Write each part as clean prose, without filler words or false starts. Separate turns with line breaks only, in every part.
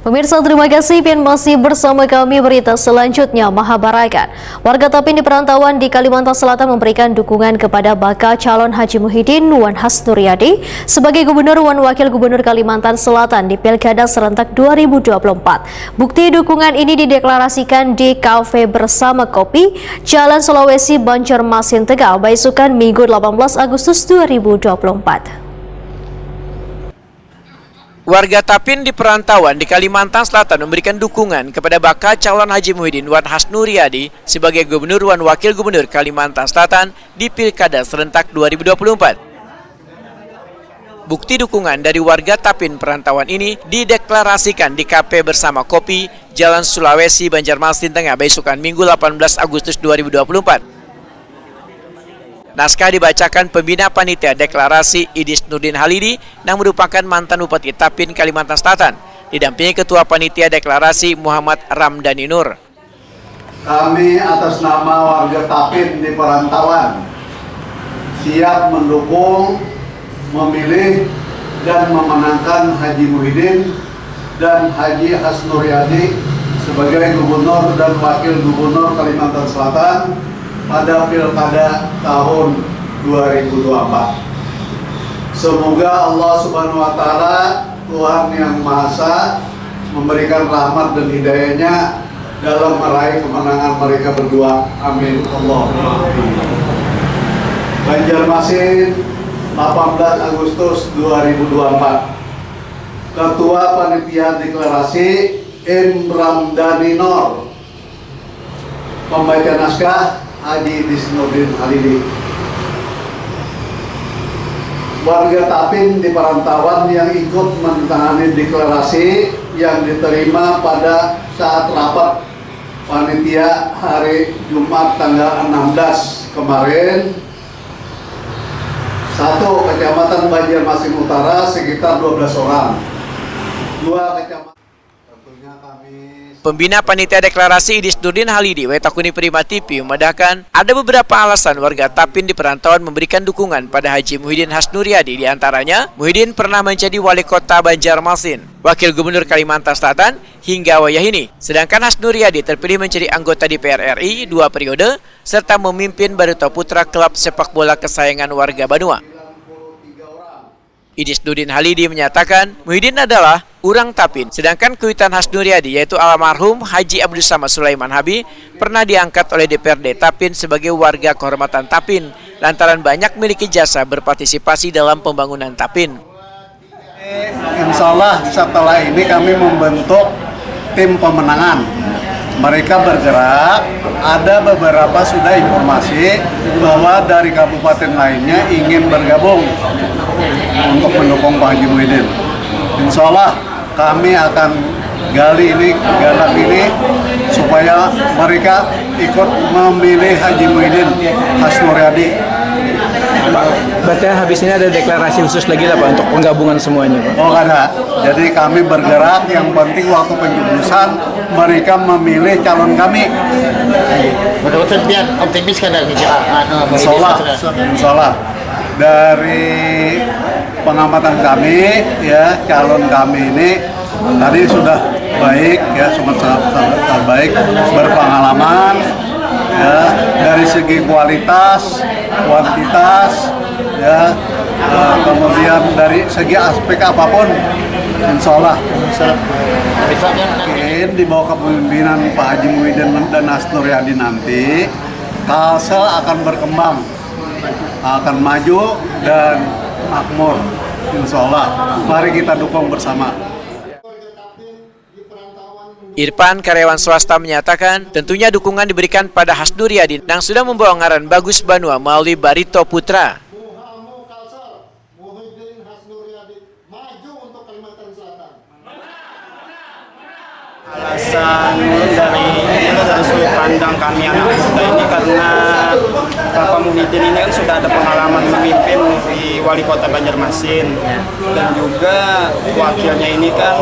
Pemirsa, terima kasih dan masih bersama kami berita selanjutnya. Mahabarakan, warga Tapin di perantauan di Kalimantan Selatan memberikan dukungan kepada bakal calon Haji Muhyiddin Wan Hasnuryadi sebagai Gubernur Wan Wakil Gubernur Kalimantan Selatan di Pilkada serentak 2024. Bukti dukungan ini dideklarasikan di Kafe Bersama Kopi, Jalan Sulawesi, Banjarmasin, Tegal, Baisukan, Minggu 18 Agustus 2024.
Warga Tapin di perantauan di Kalimantan Selatan memberikan dukungan kepada bakal calon Haji Muhyiddin Wan Hasnuryadi sebagai Gubernur Wan Wakil Gubernur Kalimantan Selatan di Pilkada serentak 2024. Bukti dukungan dari warga Tapin perantauan ini dideklarasikan di Kafe Bersama Kopi, Jalan Sulawesi, Banjarmasin Tengah, Baisukan, Minggu 18 Agustus 2024. Naskah dibacakan pembina panitia deklarasi Idis Nurdin Halidi yang merupakan mantan Bupati Tapin, Kalimantan Selatan, didampingi Ketua Panitia Deklarasi Muhammad Ramdhani Nur.
Kami atas nama warga Tapin di perantauan siap mendukung, memilih, dan memenangkan Haji Muhyiddin dan Haji Hasnuryadi sebagai Gubernur dan Wakil Gubernur Kalimantan Selatan pada Pilkada tahun 2024. Semoga Allah Subhanahu wa Ta'ala, Tuhan yang Maha Esa, memberikan rahmat dan hidayahnya dalam meraih kemenangan mereka berdua. Amin. Allahumma amin. Banjarmasin, 18 Agustus 2024. Ketua Panitia Deklarasi M. Ramdhani Nur. Pembaca naskah Haji Idis Nurdin Halidi. Warga Tapin di perantauan yang ikut menandatangani deklarasi yang diterima pada saat rapat panitia hari Jumat tanggal 16 kemarin. 1. Kecamatan Banjarmasin Utara sekitar 12 orang. 2. Kecamatan tentunya kami.
Pembina Panitia Deklarasi Idis Nurdin Halidi, Wetakuni Prima TV, memedahkan ada beberapa alasan warga Tapin di perantauan memberikan dukungan pada Haji Muhyiddin Hasnuryadi. Di antaranya, Muhyiddin pernah menjadi Wali Kota Banjarmasin, Wakil Gubernur Kalimantan Selatan hingga wayah ini. Sedangkan Hasnuryadi terpilih menjadi anggota DPR RI 2 periode, serta memimpin Barito Putra, klub sepak bola kesayangan warga Banua. Idis Nurdin Halidi menyatakan Muhyiddin adalah orang Tapin, sedangkan kuitan Hasnuryadi yaitu almarhum Haji Abdul Samad Sulaiman Habib pernah diangkat oleh DPRD Tapin sebagai warga kehormatan Tapin lantaran banyak memiliki jasa berpartisipasi dalam pembangunan Tapin.
Insya Allah setelah ini kami membentuk tim pemenangan. Mereka bergerak, ada beberapa sudah informasi bahwa dari kabupaten lainnya ingin bergabung untuk mendukung Pak Haji Muhyiddin. Insya Allah kami akan gali ini, galak ini supaya mereka ikut memilih Haji Muhyiddin Hasnuryadi.
Berarti habis ini ada deklarasi khusus lagi lah Pak untuk penggabungan semuanya Pak?
Oh ada, jadi kami bergerak, yang penting waktu pencoblosan mereka memilih calon kami.
Betul-betul biar optimis kan dari
Insya Allah dari pengamatan kami ya, calon kami ini tadi sudah baik ya, sangat baik, berpengalaman ya, dari segi kualitas, kuantitas ya, kemudian dari segi aspek apapun, insya Allah mungkin di bawah kepemimpinan Pak Haji Muhyiddin dan Hasnuryadi nanti Kalsel akan berkembang, akan maju dan makmur, insya Allah. Mari kita dukung bersama.
Irfan, karyawan swasta, menyatakan tentunya dukungan diberikan pada Hasnuryadi yang sudah membawa ngaran Bagus Banua melalui Barito Putra.
Alasan dari sudut pandang kami anak muda ini karena Bapak Muhyiddin ini kan sudah ada pengalaman memimpin di Wali Kota Banjarmasin, dan juga wakilnya ini kan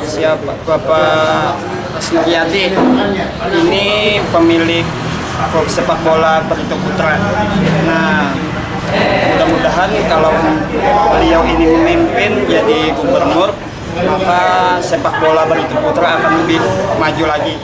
siapa, Bapak Hasnuryadi ini pemilik klub sepak bola Barito Putra. Nah, mudah-mudahan kalau beliau ini memimpin jadi gubernur, maka sepak bola Barito Putra akan lebih maju lagi.